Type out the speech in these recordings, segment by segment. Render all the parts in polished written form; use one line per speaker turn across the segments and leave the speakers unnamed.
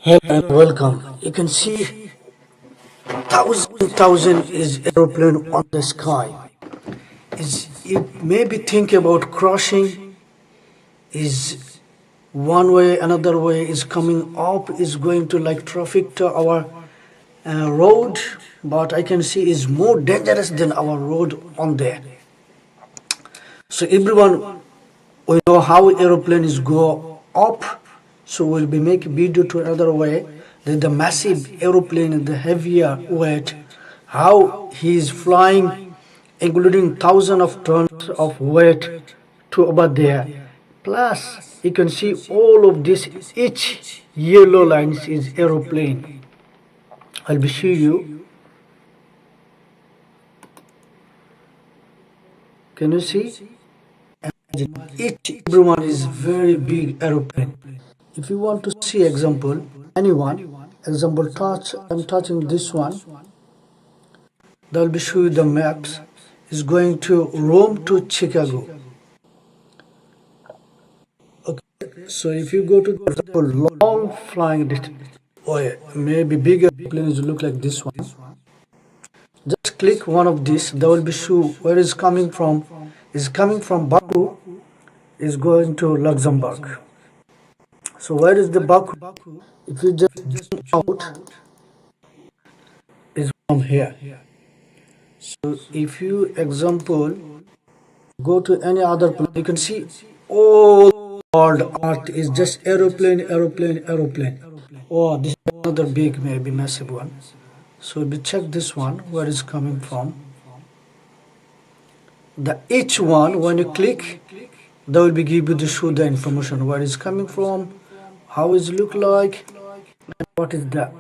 Hello and welcome. You can see thousand is aeroplane on the sky. Is you maybe think about crashing is one way, another way is coming up, is going to like traffic to our road, but I can see is more dangerous than our road on there. So everyone, we know how aeroplane is go up, so we'll be making video to another way that the massive aeroplane, the heavier weight, how he is flying, including thousands of tons of weight to over there. Plus you can see all of this, each yellow lines is aeroplane. I'll be show you. Can you see? Each everyone is very big aeroplane. If you want to see example, anyone, example touch, I'm touching this one, they'll be show you the maps, is going to Rome to Chicago. Okay, so if you go to the example, long flying distance, or maybe bigger planes look like this one, just click one of these, they will be show where is coming from, is coming from Baku, is going to Luxembourg. So where is the Baku? If you just zoom out, is from here. So if you example go to any other place, you can see all world art is just aeroplane, aeroplane, aeroplane. Oh, this is another big, maybe massive one. So we check this one, where is coming from. The each one, when you click, they will be give you the show the information where it's coming from, how it look like, and what is that.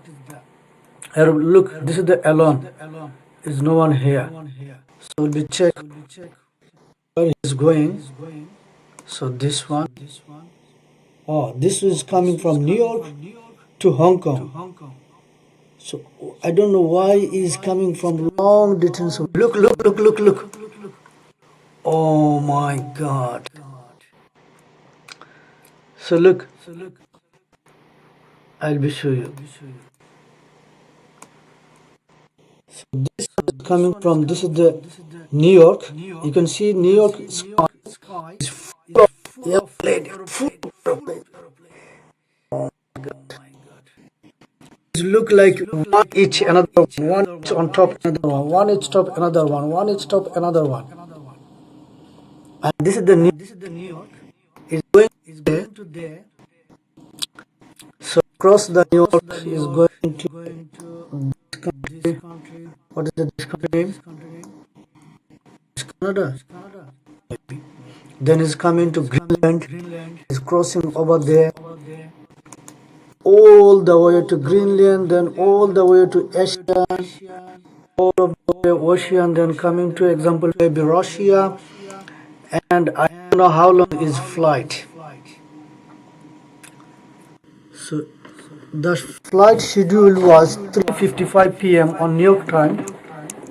Look, this is the alone. Is no one here. So we'll be check where it's going. So this one. Oh, this is coming from New York to Hong Kong. So I don't know why he's coming from long distance. Look, look, look, look, look. Oh my God. So look, I'll be show you. So this is coming from, this is the New York. You can see New York sky is full of airplane, full of airplane. Oh my God. It look like one each another one each on top another one each top another one each top another one. And this is the New York is going to there. So across the New York is going to this country. What is this country name? It's Canada. Then is coming to Greenland. Is crossing over there. All the way to Greenland, then all the way to Asia, all of the way ocean, then coming to example maybe Russia, and I don't know how long is flight. So the flight schedule was 3:55 p.m. on New York time.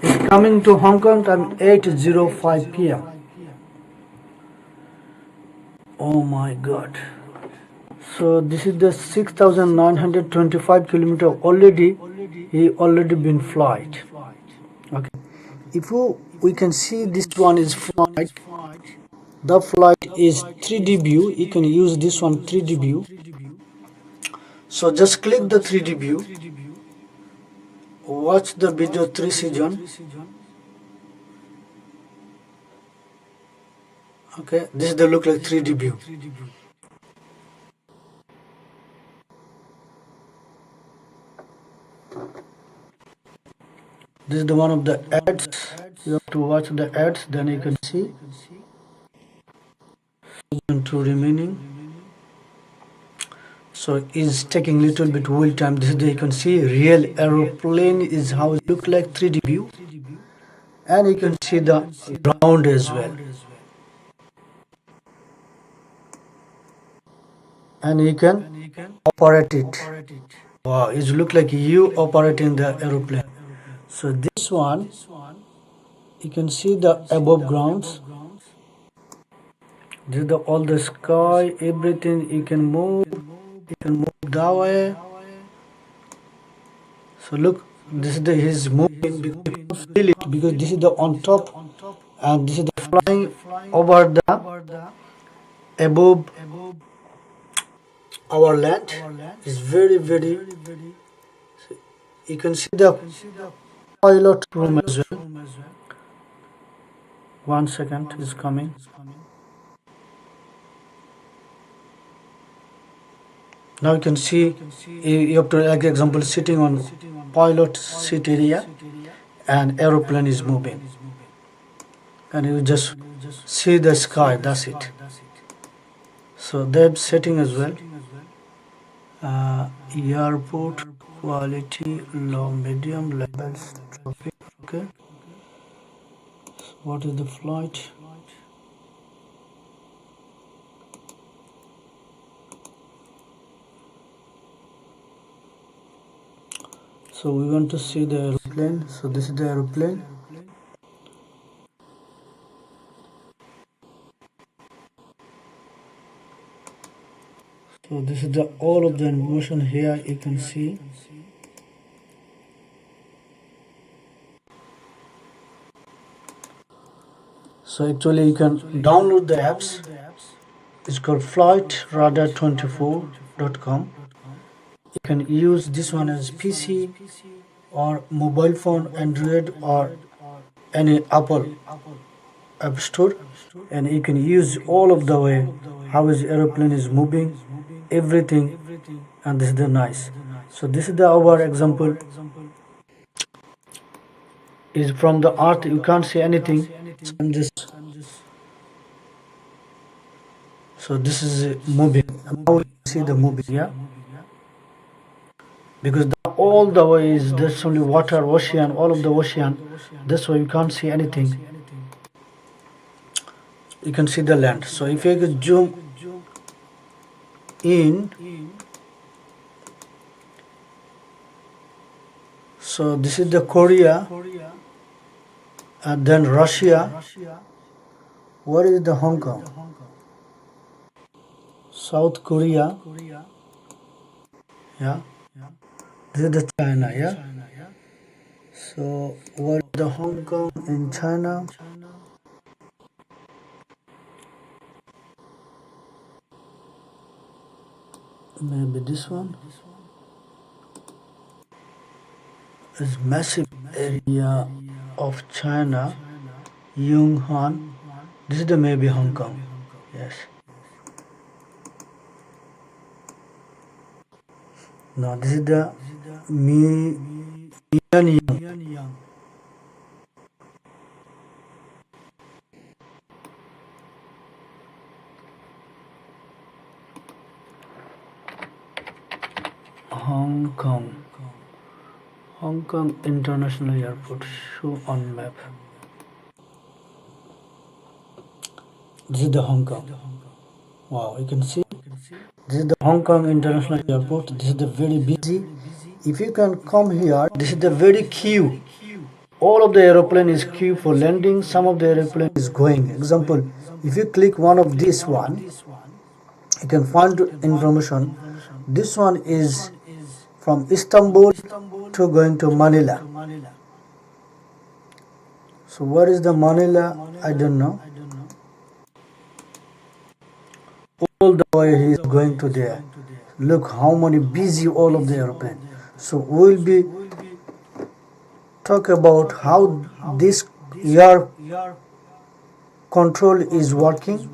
It's coming to Hong Kong time 8:05 p.m. Oh my God. So this is the 6,925 kilometer already. He already been flight. Okay. If we can see this one is flight. The flight is 3D view. You can use this one 3D view. So just click the 3D view. Watch the video 3 season. Okay, this is the look like 3D view. This is the one of the ads. You have to watch the ads, then you can see. Season 2 remaining. So it's taking little bit wheel time. This is the, you can see real aeroplane is how it look like 3D view, and you can see the ground as well, and you can operate it. Wow, it look like you operating the aeroplane. So this one, you can see the above grounds. This is the all the sky, everything. You can move that way, So look, this is the his moving because you can feel it because this is the on top and this is the flying over the above our land is very. You can see the pilot room as well. 1 second is coming. Now you can see you have to, like example, sitting on pilot seat area and aeroplane is moving and you just see the sky, that's it. So they're setting as well. Airport quality low, medium levels traffic. Okay, so what is the flight? So we want to see the aeroplane. So this is the aeroplane. So this is the all of the motion here you can see. So actually you can download the apps. It's called flightradar24.com. You can use this one as PC or mobile phone, Android or any Apple app store, and you can use all of the way how his aeroplane is moving, everything, and this is the nice. So this is the our example is from the earth. You can't see anything. I'm just so this is moving. Now you see the moving, yeah, because all the way is there's only water, ocean, all of the ocean. That's why you can't see anything. You can see the land. So if you could zoom in, so this is the Korea and then Russia. Where is the Hong Kong? South Korea, yeah. This is the China, yeah. So where is the Hong Kong in China? Maybe this one is massive area of China, Yunnan. This is the maybe Hong Kong, yes. No, this is the Mianyang. Hong Kong. Hong Kong International Airport. Show on map. This is the Hong Kong. Wow, you can see. This is the Hong Kong International Airport. This is the very busy. If you can come here, this is the very queue. All of the aeroplane is queue for landing. Some of the aeroplane is going. Example, if you click one of this one, you can find information. This one is from Istanbul to going to Manila. So where is the Manila? I don't know. All the way he is going to there. Look how many busy all of the airplane. So we will be talk about how this air control is working.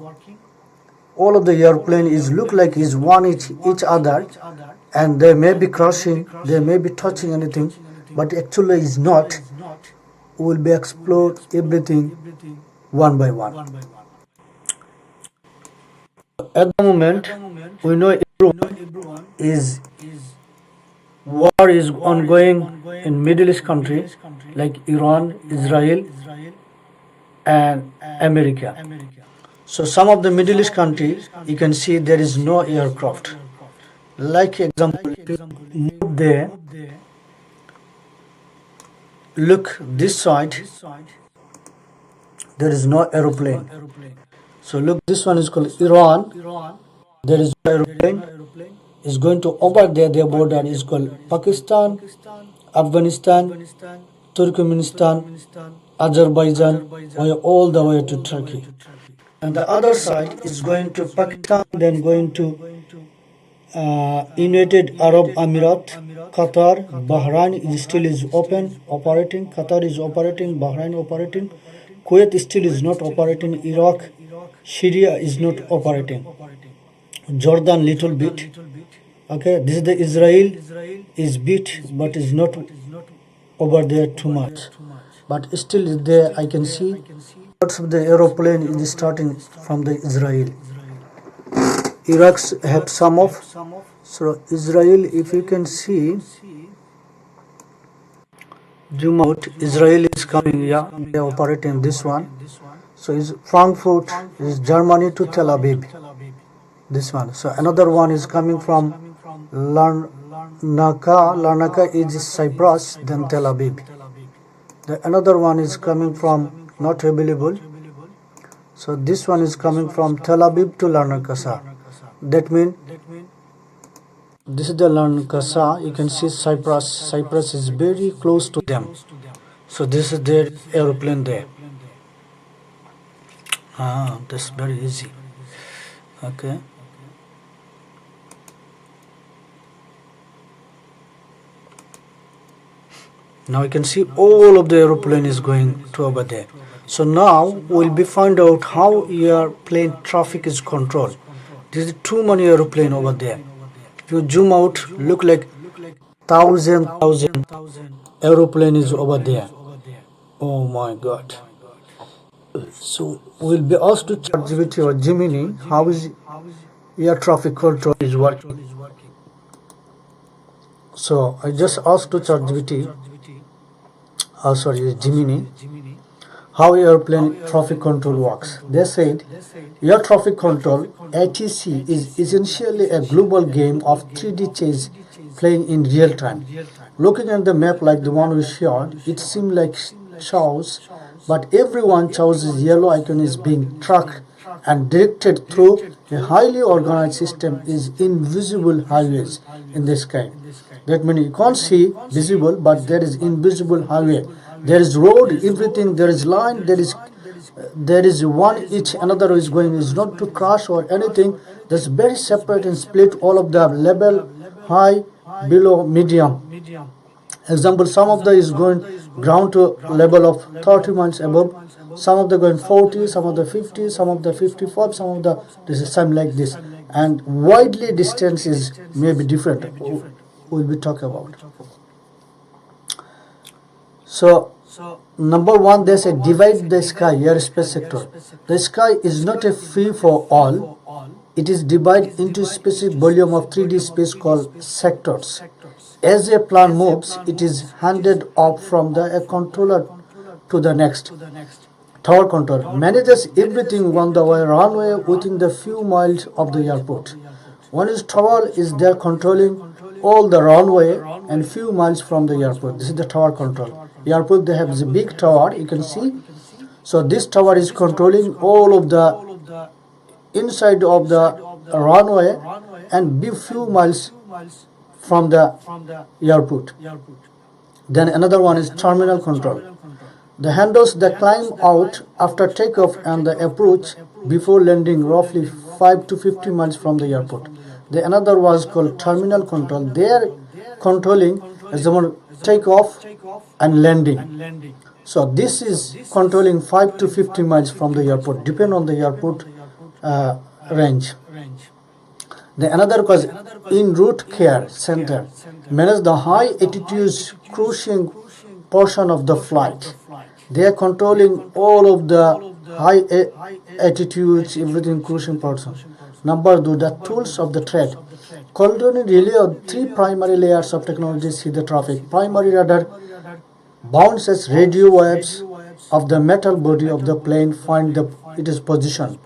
All of the airplane is look like is one each other, and they may be crossing, they may be touching anything, but actually is not. We will be explore everything one by one. At the moment, we know everyone is war is ongoing in Middle East countries like Iran, Israel, and America. So some of the Middle East countries, you can see there is no aircraft. Like example, if you move there, look this side, there is no aeroplane. So look, this one is called Iran. There is no aeroplane. Is going to over there. Their border is called Pakistan, Afghanistan, Turkmenistan, Azerbaijan, all the way to Turkey. And the other side is going to Pakistan, then going to United Arab Emirates, Qatar, Bahrain is still is operating, Qatar is operating, Bahrain operating, Kuwait still is not operating, Iraq, Syria is not operating, Jordan little bit. Okay, this is the Israel is bit, but is not over there too much, but still is there. I can see parts of the aeroplane is starting from the Israel. Iraq have some of, so Israel, if you can see, zoom out, Israel is coming, yeah, they are operating this one. So is Frankfurt is Germany to Tel Aviv, this one. So another one is coming from Larnaca is Cyprus, then Tel Aviv. Another one is coming from, not available, so this one is coming from Tel Aviv to Larnaca. That means this is the Larnaca. You can see Cyprus is very close to them, so this is their aeroplane there. That's very easy. Okay, now you can see all of the aeroplane is going to over there. So now we'll be find out how your plane traffic is controlled. There is too many aeroplane over there. If you zoom out, look like thousand aeroplane is over there. Oh my God. So we'll be asked to ChatGPT or Gemini, how is air traffic control is working. So I just asked to ChatGPT, Gemini, how airplane traffic control works. They said air traffic control ATC is essentially a global game of 3D chess playing in real time. Looking at the map like the one we shared, it seemed like chaos, but everyone chooses yellow icon is being tracked and directed through a highly organized system is invisible highways in the sky. That means you can't see visible, but there is invisible highway. There is road, everything, there is line, there is one each another is going, is not to crash or anything. That's very separate and split all of the level, high, below, medium. Example, some of the is going ground to level of 30 miles above, some of the going 40, some of the 50, some of the 55, some of the, this is same like this, and widely distance is maybe different. We'll be talking about. So number one, they say divide the sky, airspace sector. The sky is not a free for all. It is divided into specific volume of 3D space called sectors. As a plane moves, it is handed off from a controller to the next. Tower control manages everything on the runway within the few miles of the airport. One is tower is there controlling all the runway and few miles from the airport. This is the tower control. Airport, they have the big tower, you can see. So this tower is controlling all of the inside of the runway and be few miles from the airport. Then another one is terminal control. The handles that climb out after takeoff and the approach before landing roughly 5 to 50 miles from the airport. The another was called terminal control. They are controlling as the one takeoff and landing. So this is controlling 5 to 50 miles from the airport, depend on the airport range. The another was en route care center, manage the high altitude cruising portion of the flight. They are controlling all of the high altitudes, everything cruising portion. Number two, the tools of the trade. Controlling relay of three primary layers of technology see the traffic. Primary radar bounces radio waves of the metal body of the plane, find its position.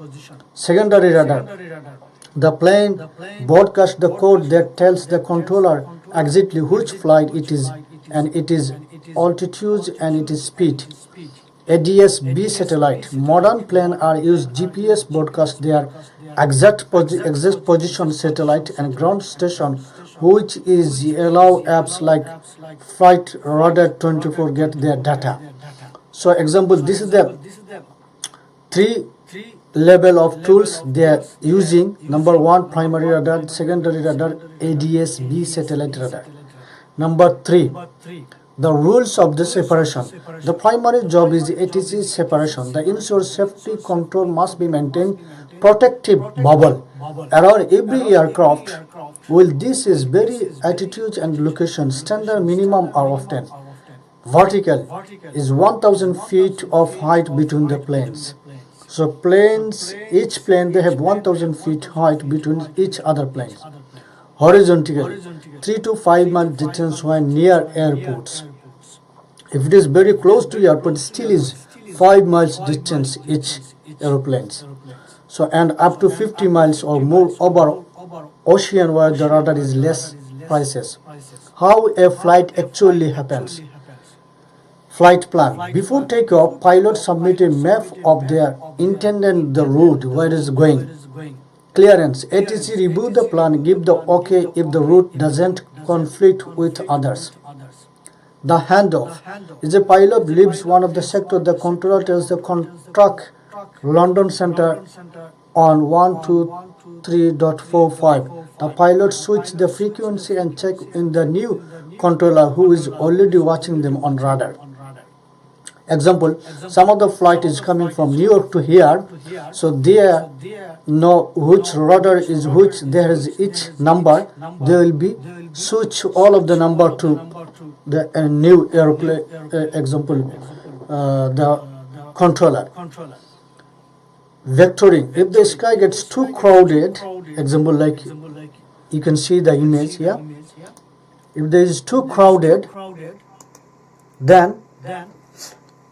Secondary radar. The plane broadcasts the code that tells the controller exactly which flight it is and its altitude and its speed. ADS-B satellite. Modern planes are used GPS broadcast their exact position satellite and ground station which is allow apps like Flight Radar 24 get their data. So example, this is the three level of tools they are using. Number one, primary radar; secondary radar, ADS-B satellite radar. Number three, the rules of the separation. The primary job is ATC separation. The ensure safety control must be maintained. Protective bubble around every aircraft. Well, this is very attitude and location. Standard minimum are often. Vertical is 1000 feet of height between the planes. So planes, each plane they have 1000 feet height between each other planes. Horizontal 3 to 5 mile distance when near airports. If it is very close to airport, still is 5 miles distance each aeroplanes. So and up to 50 miles or more over ocean where the radar is less prices. How a flight actually happens. Flight plan. Before takeoff, pilots submit a map of their intended the route where it is going. Clearance. ATC review the plan, give the OK if the route doesn't conflict with others. The handoff is a pilot leaves one of the sector. The controller tells the contract London Center on 123.45. The pilot switch the frequency and check in the new controller who is already watching them on radar. Example, some of the flight is coming from New York to here, so they know which radar is which. There is each number. They will be switch all of the number to the new airplane. Example, the controller. Vectoring. If the sky gets too crowded, example like you can see the image here. If there is too crowded, then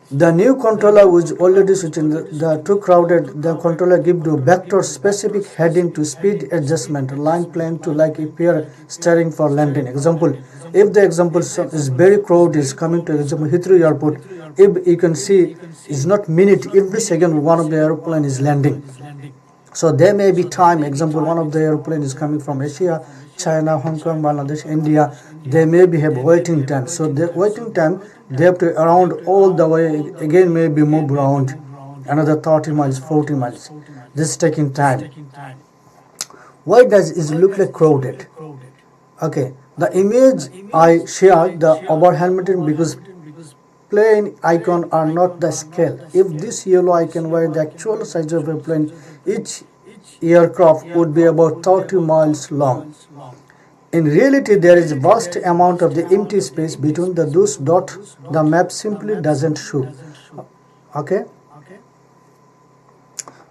the new controller was already switching the too crowded. The controller give the vector specific heading to speed adjustment line plane to like if you are steering for landing. Example, if the example is very crowd is coming to example Heathrow Airport, if you can see is not minute every second one of the airplane is landing. So there may be time. Example, one of the airplane is coming from Asia, China, Hong Kong, Bangladesh, India. They may be have waiting time. So the waiting time they have to around all the way again maybe move around another 30 miles, 40 miles. This is taking time. Why does it look like crowded? Okay, the image I shared the over helmeted because plane icon are not the scale. If this yellow icon were the actual size of a plane, each aircraft would be about 30 miles long. In reality, there is a vast amount of the empty space between the those dots. The map simply doesn't show. Okay.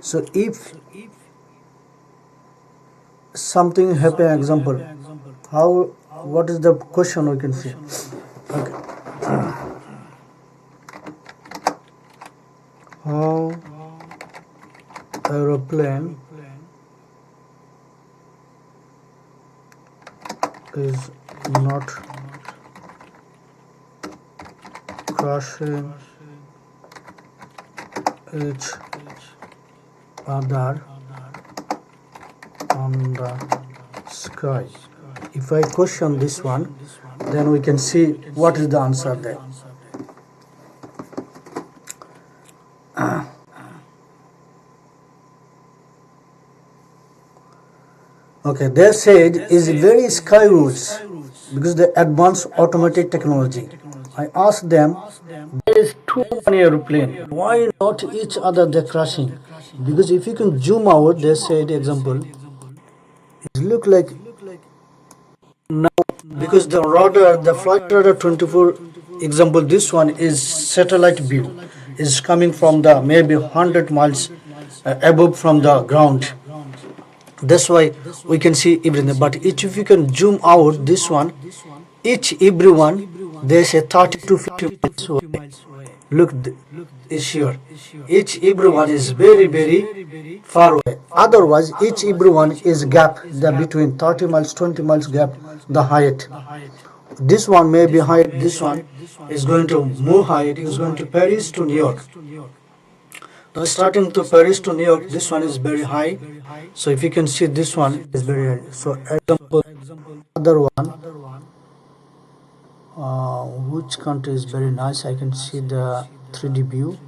So if something happen, example, how? What is the question we can see? Okay. How aeroplane is not crashing each other on the sky. If I question this one, then we can see what is the answer there. Okay, they said is very sky rules because the advanced automatic technology. I asked them, there is too many airplane. Why not each other they're crashing? Because if you can zoom out, they said example, it look like now because the radar, the flight radar 24 example, this one is satellite view is coming from the maybe 100 miles above from the ground. That's why we can see everything. But each if you can zoom out this one, each everyone they say 30 to 50 miles away. Look, is here. Each everyone is very far away. Otherwise, each everyone is gap the between 30 miles, 20 miles gap the height. This one may be height. This one is going to move height. It is going to Paris to New York. Starting to Paris to New York, this one is very high. So if you can see, this one is very high. So example, other one, which country is very nice? I can see the 3D view.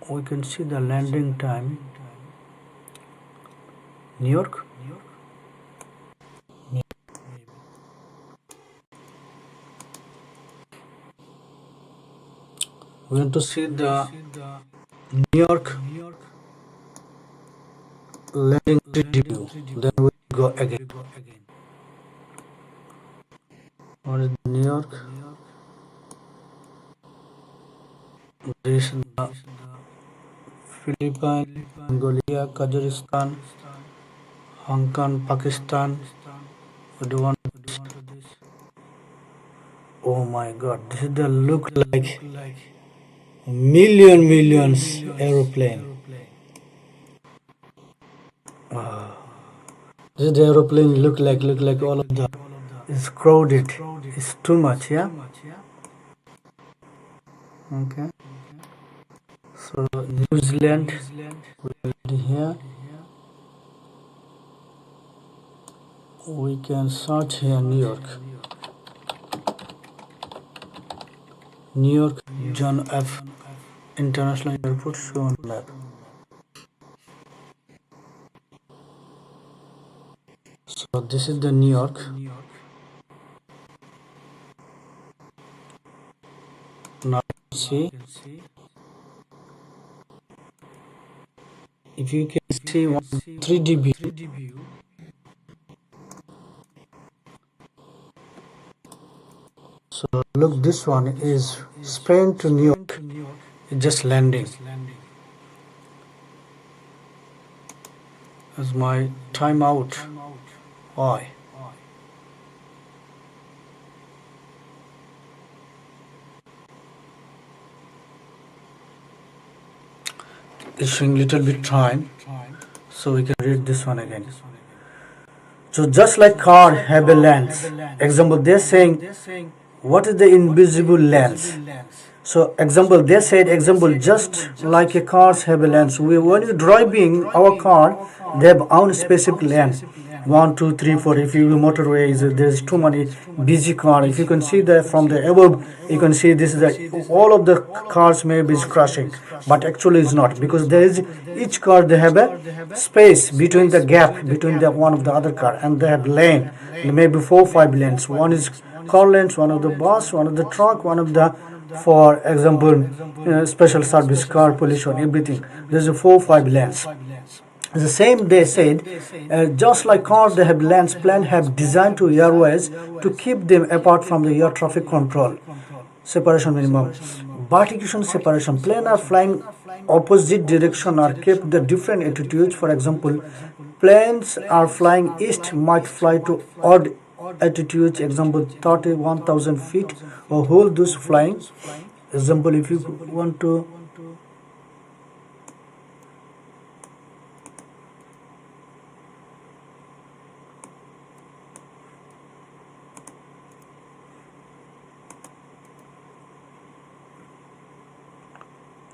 We can see the landing time. New York. We want to see the New York landing 3D view. Then we go again. What is New York? This is the Philippines, Mongolia, Kazakhstan, Hong Kong, Pakistan. What do you want? Oh my God! This is the look like millions aeroplane. This is the aeroplane look like all of the. It's crowded. It's too much, yeah. Okay. So New Zealand will be here. We can search here New York. New York John F. International Airport shown map. So this is the New York. Now see, if you can see 3D view. So look, this one is Spain to New York. It's just landing. That's my timeout. Why? It's showing little bit time, so we can read this one again. So just like car have a lens, example they're saying, what is the invisible lens? So example they said, example just like a cars have a lens. When you're driving our car, they have own specific lens. 1, 2, 3, 4. If you motorways, there's too many busy cars. If you can see that from the above, you can see this is the all of the cars may be crashing, but actually it's not, because there is each car they have a space between the gap between the one of the other car, and they have lane, maybe 4, 5 lanes. One is car lanes, one of the bus, one of the truck, one of the, for example, special service car, pollution, everything. There's a 4, 5 lanes. The same they said, just like cars they have lanes, plane have designed to airways to keep them apart from the air traffic control. Separation minimum. Vertical separation. Plane are flying opposite direction or kept the different altitudes. For example, planes are flying east might fly to odd altitudes. Example 31,000 feet or hold those flying. Example, if you want to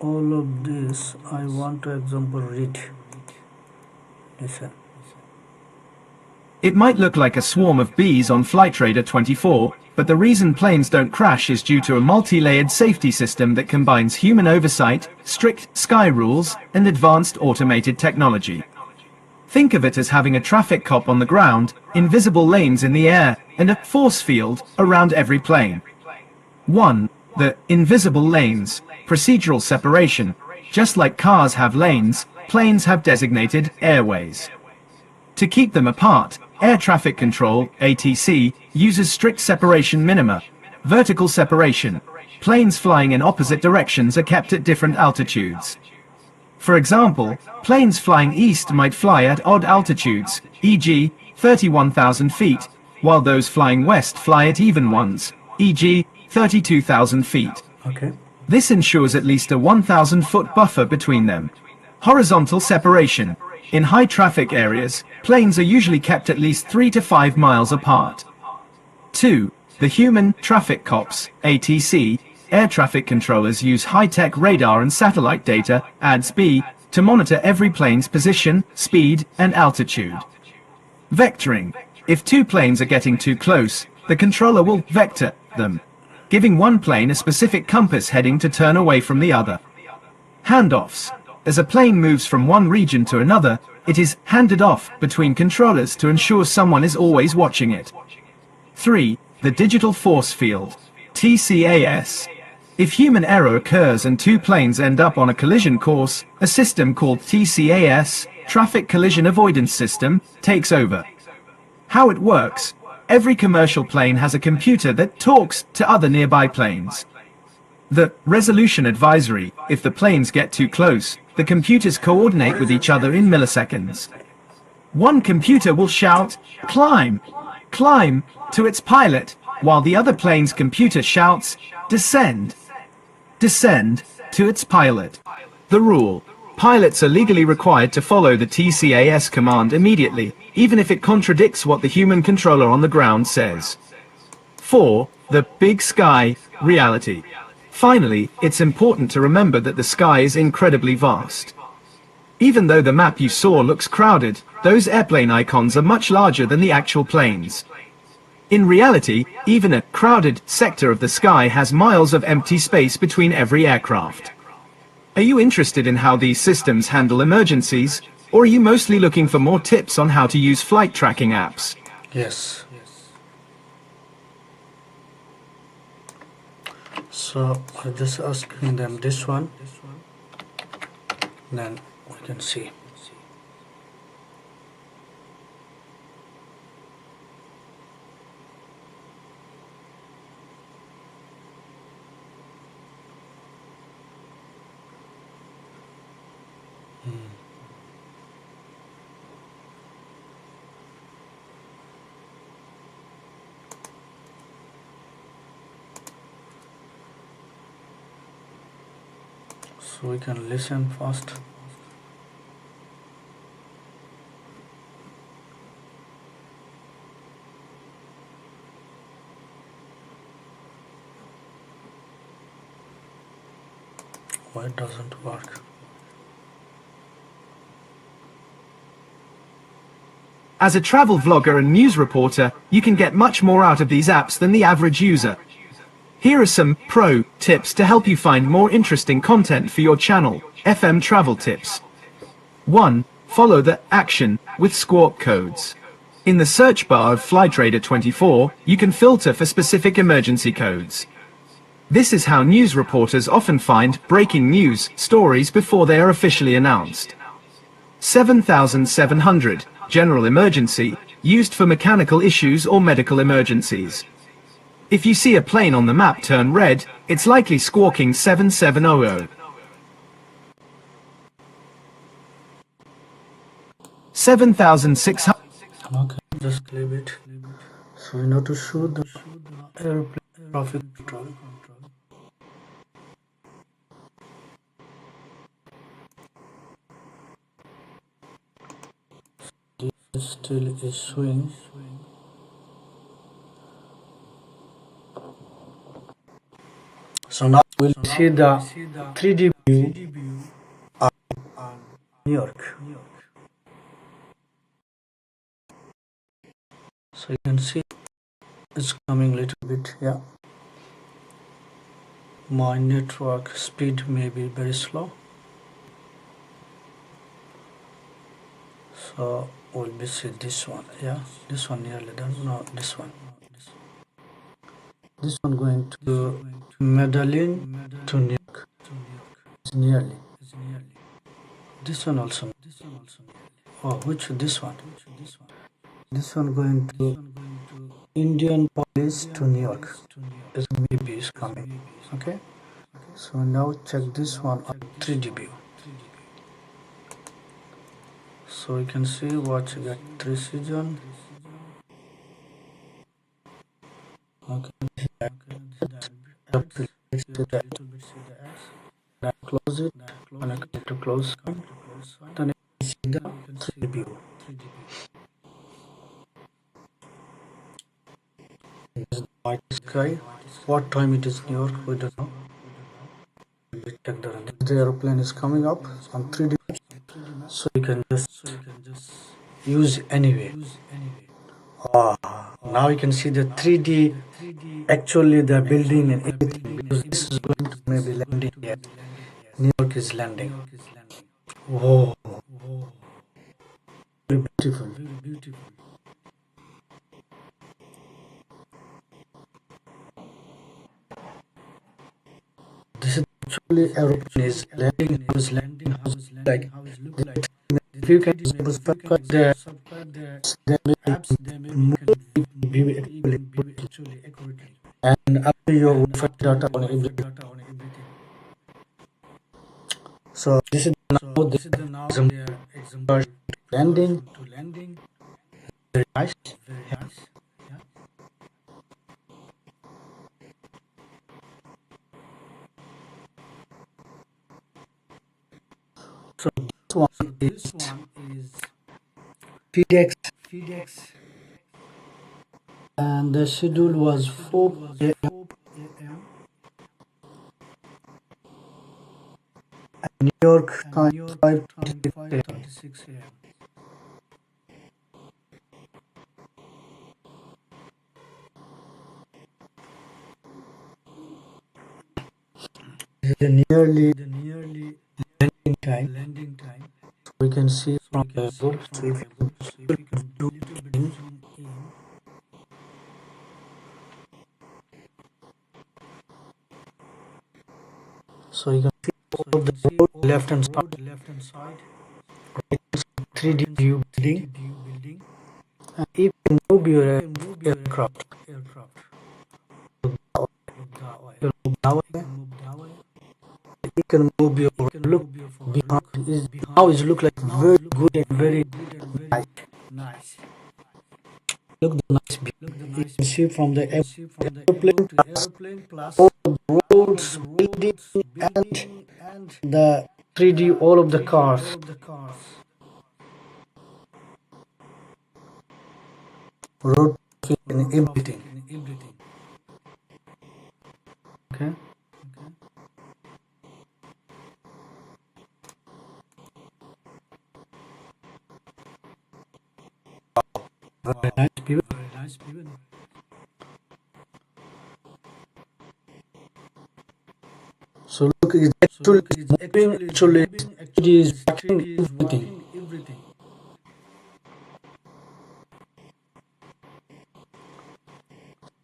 all of this, I want to example read. Listen.
It might look like a swarm of bees on Flight Radar 24, but the reason planes don't crash is due to a multi-layered safety system that combines human oversight, strict sky rules, and advanced automated technology. Think of it as having a traffic cop on the ground, invisible lanes in the air, and a force field around every plane. 1. The invisible lanes. Procedural separation. Just like cars have lanes, planes have designated airways. To keep them apart, air traffic control, ATC, uses strict separation minima. Vertical separation. Planes flying in opposite directions are kept at different altitudes. For example, planes flying east might fly at odd altitudes, e.g., 31,000 feet, while those flying west fly at even ones, e.g., 32,000 feet.
Okay.
This ensures at least a 1,000-foot buffer between them. Horizontal separation. In high traffic areas, planes are usually kept at least 3 to 5 miles apart. 2. The human traffic cops, ATC, air traffic controllers use high-tech radar and satellite data, ADS-B, to monitor every plane's position, speed, and altitude. Vectoring. If two planes are getting too close, the controller will vector them, giving one plane a specific compass heading to turn away from the other. Handoffs. As a plane moves from one region to another, it is handed off between controllers to ensure someone is always watching it. 3. The digital force field. TCAS. If human error occurs and two planes end up on a collision course, a system called TCAS, Traffic Collision Avoidance System, takes over. How it works: every commercial plane has a computer that talks to other nearby planes. The resolution advisory: if the planes get too close, the computers coordinate with each other in milliseconds. One computer will shout, "Climb! Climb!" to its pilot, while the other plane's computer shouts, "Descend! Descend!" to its pilot. The rule: pilots are legally required to follow the TCAS command immediately, even if it contradicts what the human controller on the ground says. 4. The big sky, reality. Finally, it's important to remember that the sky is incredibly vast. Even though the map you saw looks crowded, those airplane icons are much larger than the actual planes. In reality, even a crowded sector of the sky has miles of empty space between every aircraft. Are you interested in how these systems handle emergencies, or are you mostly looking for more tips on how to use flight tracking apps?
Yes. So I'm just asking them this one, then we can see. So we can listen first. Why it doesn't work?
As a travel vlogger and news reporter, you can get much more out of these apps than the average user. Here are some pro tips to help you find more interesting content for your channel. FM travel tips. 1. Follow the action with squawk codes. In the search bar of Flightradar 24, you can filter for specific emergency codes. This is how news reporters often find breaking news stories before they are officially announced. 7700, general emergency, used for mechanical issues or medical emergencies. If you see a plane on the map turn red, it's likely squawking 7700. 7600.
Okay, just leave it. So we need to show the airplane traffic control. This still is showing. So now we'll see the 3D view of New York. So you can see it's coming a little bit, yeah. My network speed may be very slow. So we'll be see this one, yeah. This one nearly done. No, this one. This one going to Medellin to New York. It's nearly. This one also. Oh, which this one? This one going to Indianapolis to New York. Is maybe is coming. Okay. So now check this one on 3D view. So you can see what you get precision. Okay. Close it. Connect to close. Then you can see the 3D view. This is the white sky. What time it is New York? We don't know. aeroplane is coming up on 3D maps, so you can just use anyway. Now you can see the 3D, actually the building and everything, because this is going to maybe landing here. New York is landing. Whoa, very beautiful. This is actually aeroplane is landing. How is landing? How is like? If you can subscribe the apps, be actually accurately. And after your Wi-Fi data on everything. So this is now the example landing. Very nice. So this one is FedEx, and the schedule was 4 a.m. New York time 5:36 a.m. This is the nearly landing time. So we can see from the book. So if you can do in, so you can see all the road left hand side, right, 3D view building, and you can move your aircraft. You can move your look behind. Is now it look like very good and very nice. Look the nice view. You can see from the airplane plus all the roads, building, and the 3D all of the cars. Road and everything. Okay. Very nice people. So look, it's actually it is backing everything.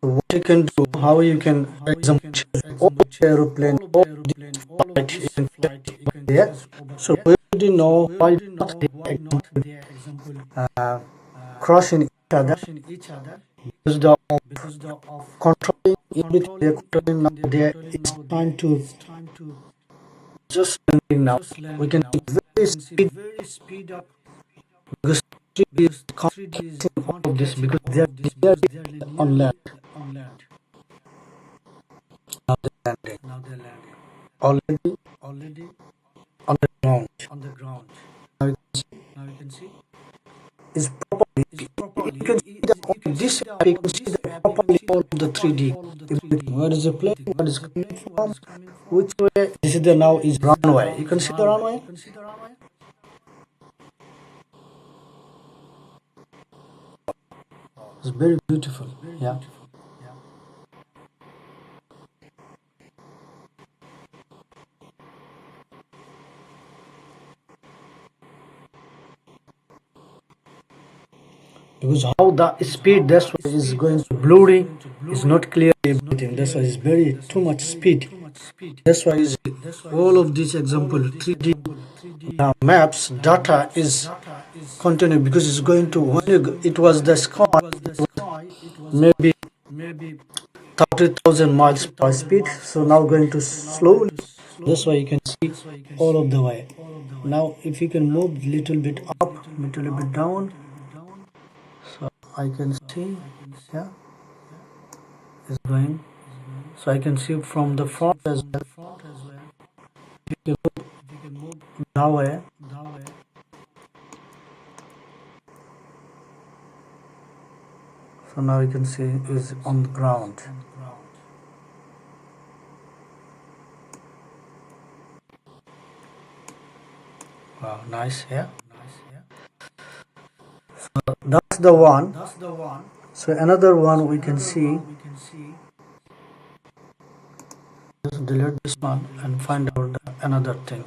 So what you can do, how you can, for example, all the aeroplane, all the flight, you can there. So we already know why not they crossing each other, because the of controlling everything they're controlling now. There it's time to just landing now. We can very speed up, because 3D is counting all of this, because they're nearly on land. Now they're landing. Already on the ground. Now you can see. Is properly. You can see the on this app. You can see the properly all of the 3D. Where is the plane? What is coming from? Which way? This is the now is runway. You can see the runway. It's very beautiful. Yeah. Because how the speed, that's why is going to blurry, is not clear everything. That's why it's very too much speed. That's why is all of this example 3D maps data is continued, because it's going to, when it was the sky, maybe 30,000 miles per speed, so now going to slowly. That's why you can see all of the way. Now if you can move little bit up, little bit down, so I can see, yeah, it's going. So I can see from the front as well. You can move that way. So now you can see is on the ground. Wow, nice, yeah. That's the one. So another one we can see. Just delete this one and find out another thing.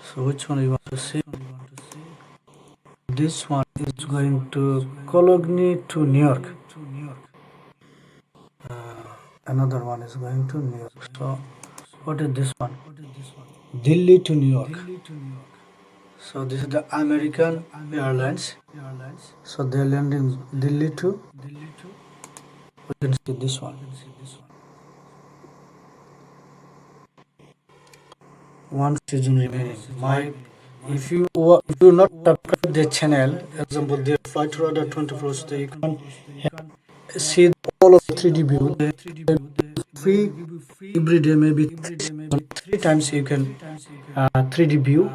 So which one you want to see? This one is going to Cologne to New York. Another one is going to New York. So what is this one? Delhi to New York. So this is the American Airlines. So they're landing Delhi to. We can see this one. One season remaining. If you do not subscribe the channel, example, the flight radar 24, so you can see all of the 3D view. Free every day, maybe three times you can 3D view.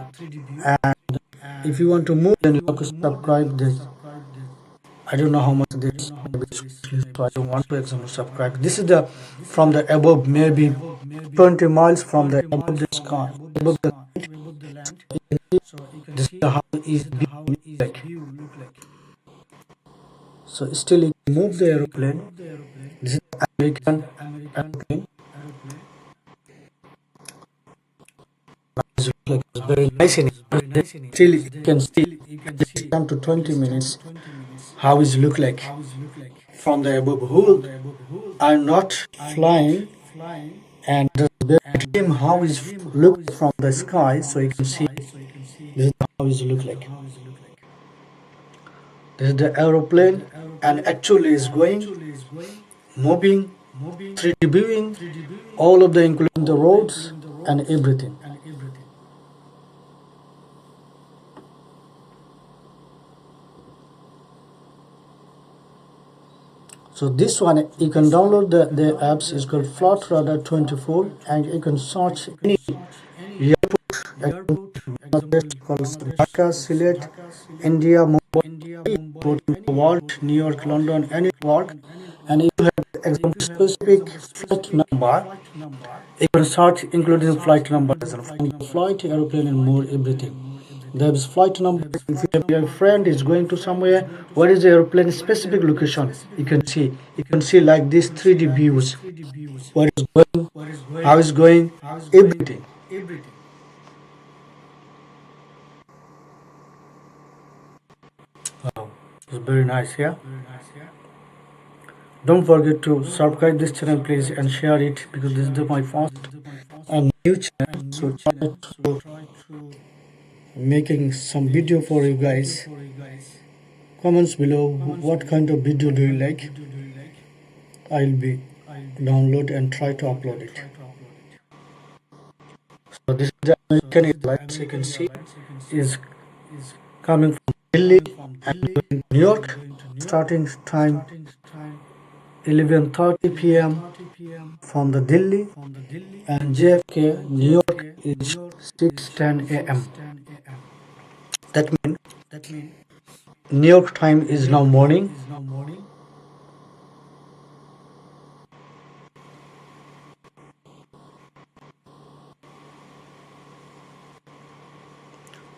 And if you want to move, then you have to subscribe this. I don't know how much this, so I don't want to example subscribe. This is the from the above, maybe 20 miles from the above the sky, above the land. This is how is like. So still you can move the aeroplane. This is the American aeroplane. It's very nice in it. Still you can see 10 to 20 minutes how it look like from the above. Who are not flying, and the dream how is look from the sky, so you can see this is how it look like. This is the aeroplane, and actually is going, moving, 3D viewing, all of the including the roads and everything. So this one you can download the apps. Is called Flight Radar 24, and you can search any airport called Dhaka, Sylhet, India, Mumbai, world, New York, London, any work, and you have example specific flight number. You can search including flight number, flight, aeroplane, and more everything. There is flight number. If your friend is going to somewhere, what is the aeroplane specific location? You can see. You can see like this 3D views. Where is going, how is going, everything. Wow, it's very nice, yeah. Don't forget to subscribe this channel, please, and share it, because this is my first and new channel. So try to making some video for you guys. Comments below what kind of video do you like. I'll be download and try to upload it. So this is the American Airlines. You can see is coming from Delhi and going to New York. Starting time 11:30 p.m. from the Delhi, and JFK New York is 6:10 a.m. That means New York time is now morning.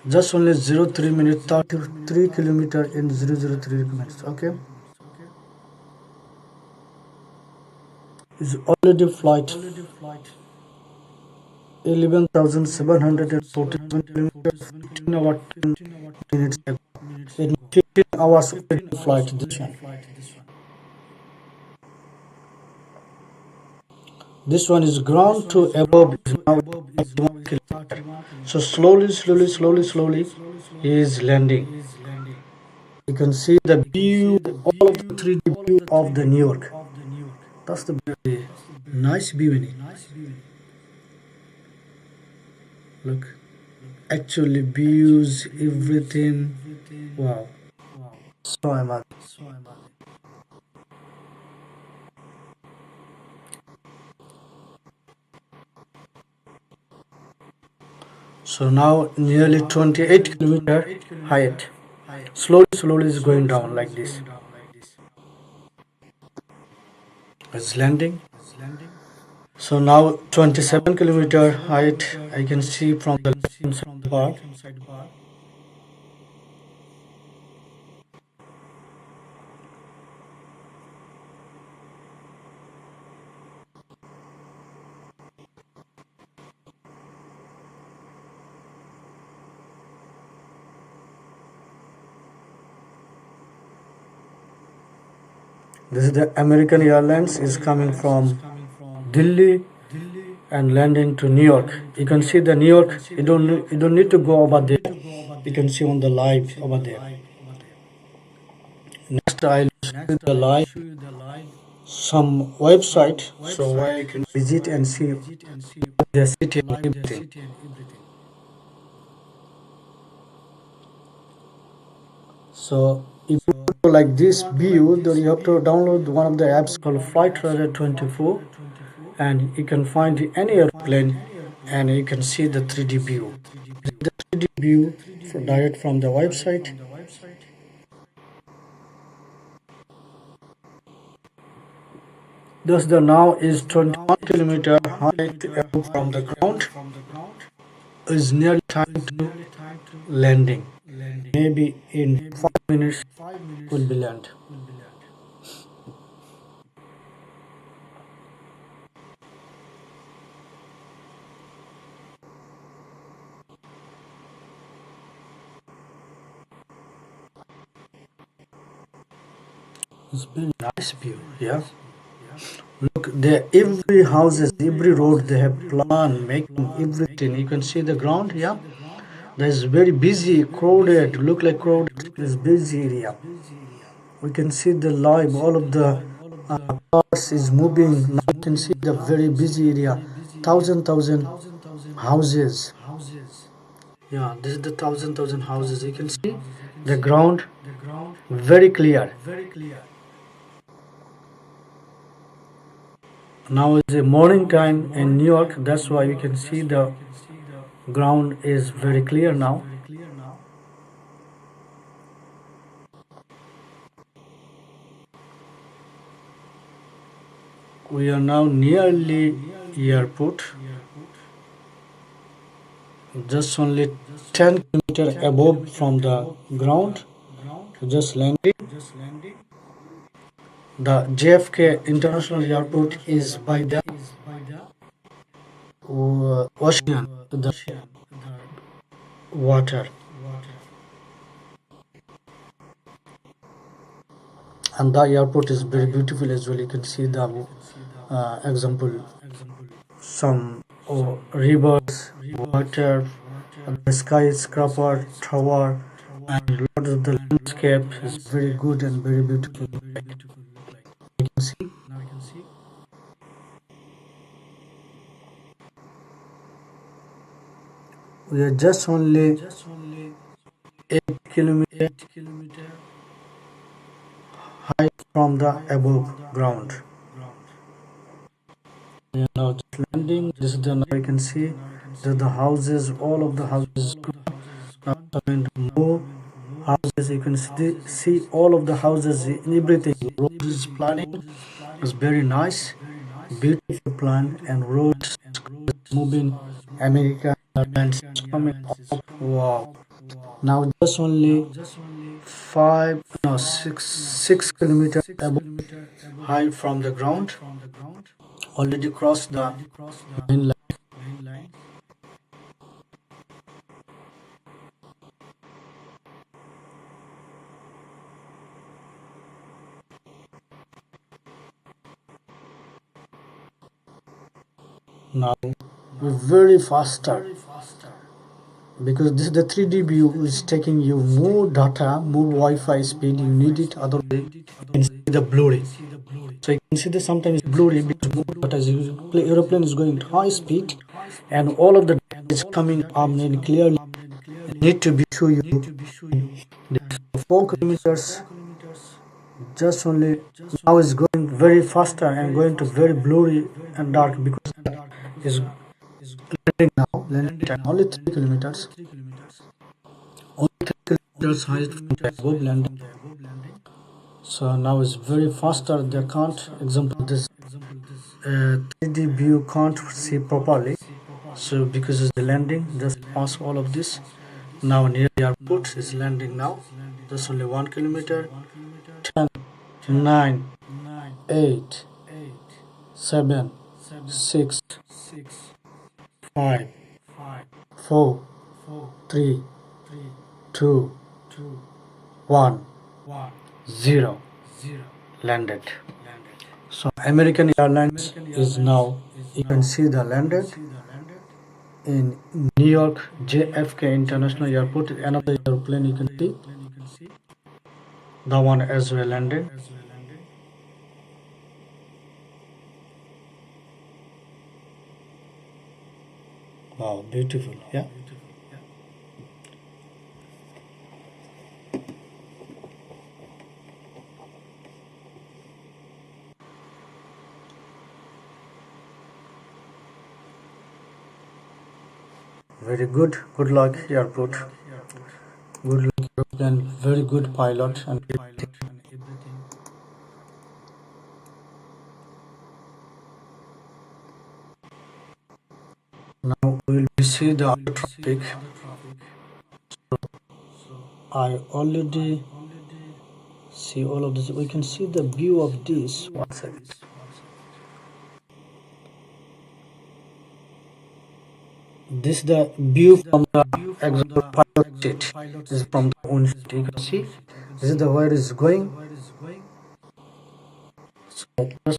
Just only 03 minutes, 33 kilometer in 003 minutes. Okay, is already flight 11,747 kilometers, 15 hours 10 minutes ago. In 15 hours flight this one. This one is ground to above is now 31 kilometers. So slowly he is landing. You can see the view, all of the 3D view of the New York. That's the very nice view in it. Look, actually views, everything. Wow, so amazing. So now nearly 28 kilometer height. Slowly is going down like this. It's landing. So now 27-kilometer height I can see from the left side bar. This is the American Airlines is coming from Delhi and landing to New York. You can see the New York. You don't need to go over there. You can see on the live over there. Next I'll show you the live some website so where you can visit and see the city and everything. So if you want to like this view, then you have to download one of the apps called Flight Radar 24, and you can find any airplane and you can see the 3D view. The 3D view direct from the website. Thus the now is 21-kilometer height above from the ground. Is nearly time to landing. Maybe in 5 minutes will be land. It's been nice view, yeah. Look, there every houses, every road they have plan making everything. You can see the ground, yeah. There's very busy, crowded. Look like crowded. It's busy area. We can see the live. All of the cars is moving. Now you can see the very busy area. Thousand houses. Yeah, this is the thousand houses. You can see the ground very clear. Now is the morning time in New York. That's why you can see the ground is very clear now. We are now nearly airport. Just only 10 kilometers above from the ground. Just landing. The JFK International Airport is by the ocean, the water, and the airport is very beautiful as well. You can see the example, some rivers, water, the skyscraper tower, and lot of the landscape is very good and very beautiful. You can see. We are just only 8 kilometer high from the above ground. We are now just landing. This is the now you can see that the houses, all of the houses now coming more houses. You can see all of the houses, everything. Road is planning is very nice, beautiful plan, and roads moving. America Airlines is coming up. Wow! Now just only 6 kilometers above high from the ground. Already crossed the main line. Now we're very faster because this is the 3D view is taking you more data, more Wi-Fi speed. You need it, otherwise you can see the blurry. So you can see that sometimes blurry because more data is used. Aeroplane is going at high speed, and all of the data is coming up and clearly. Need to be sure you. 4 kilometers. Just only now is going very faster and going to very blurry and dark because is landing now. Landing time only 3 kilometers. Only 3 kilometers height from the above landing. So now is very faster. They can't example this 3D view can't see properly. So because it's the landing, just pass all of this. Now near the airport is landing now. Just only 1 kilometer. 10, 9, 8, 7, 6, 5, 4, 3, 2, 1, 0. Landed. So American Airlines is now, you can see the landed in New York JFK International Airport. Another airplane you can see, the one as well landed. Wow, beautiful, yeah. Very good. Good luck, airport. Good luck, airplane. Very good pilot and everything. Now we will see the other traffic. I already see all of this. We can see the view of this. One second. This is the view from the example pilot seat. This is from the own seat. You can see this is the where it's going. So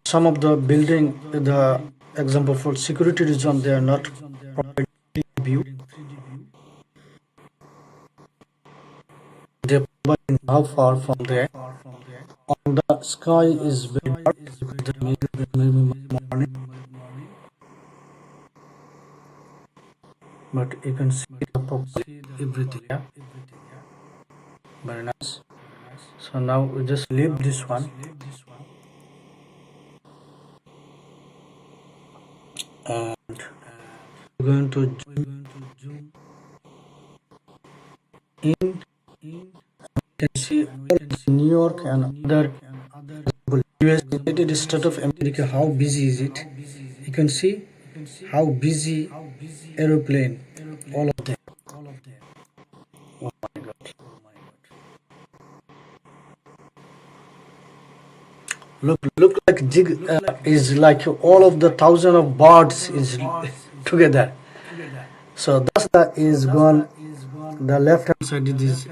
some of the building, the example for security reason, they are not providing view. They providing how far from there. On the sky is very dark because the morning. But you can see the proper everything, yeah. Very nice. So now we just leave this one and we're going to zoom in. You can see New York and other US, United States of America. How busy is it? You can see how busy aeroplane, all of them. Oh my god. Look like jig is like all of the thousand of birds is together. So that's the is gone. The left hand side is,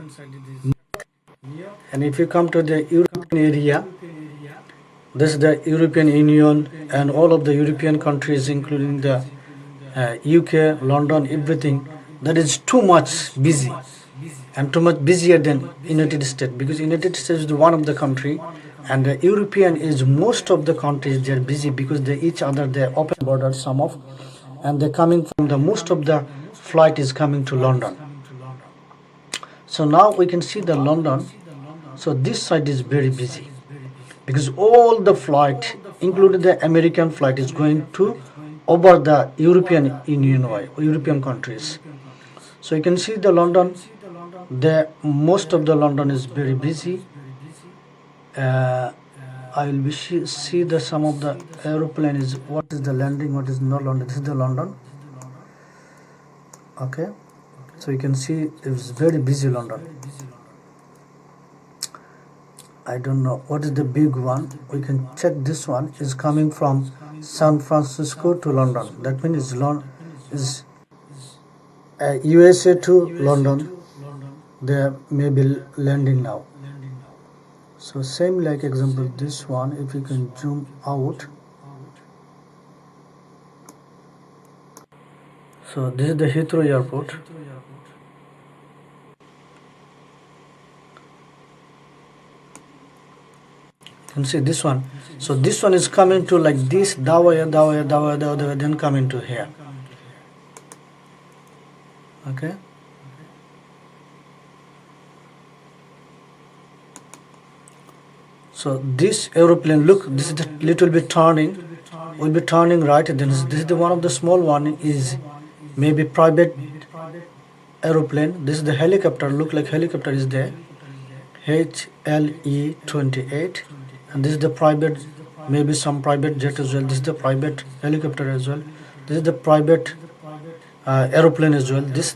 and if you come to the European area, this is the European Union and all of the European countries, including the UK, London, everything. That is too much busy and too much busier than United States, because United States is one of the country, and the European is most of the countries. They are busy because they each other they open borders some of, and they're coming from the most of the flight is coming to London. So now we can see the London. So this side is very busy because all the flight, including the American flight, is going to over the European Union or European countries. So you can see the London. The most of the London is very busy. I will be see the some of the aeroplane is what is the landing, what is not London. This is the London. Okay, so you can see it's very busy London. I don't know what is the big one. We can check this one is coming from San Francisco to London. That means is USA to London. They may be landing now. So same like example this one, if you can zoom out. So this is the Heathrow airport. You can see this one. So this one is coming to like this, then coming to here. Okay. So this aeroplane, look, this is the little bit turning, will be turning right. Then this is the one of the small one is maybe private aeroplane. This is the helicopter. Look like helicopter is there, HLE 28, and this is the private maybe some private jet as well. This is the private helicopter as well. This is the private aeroplane as well. This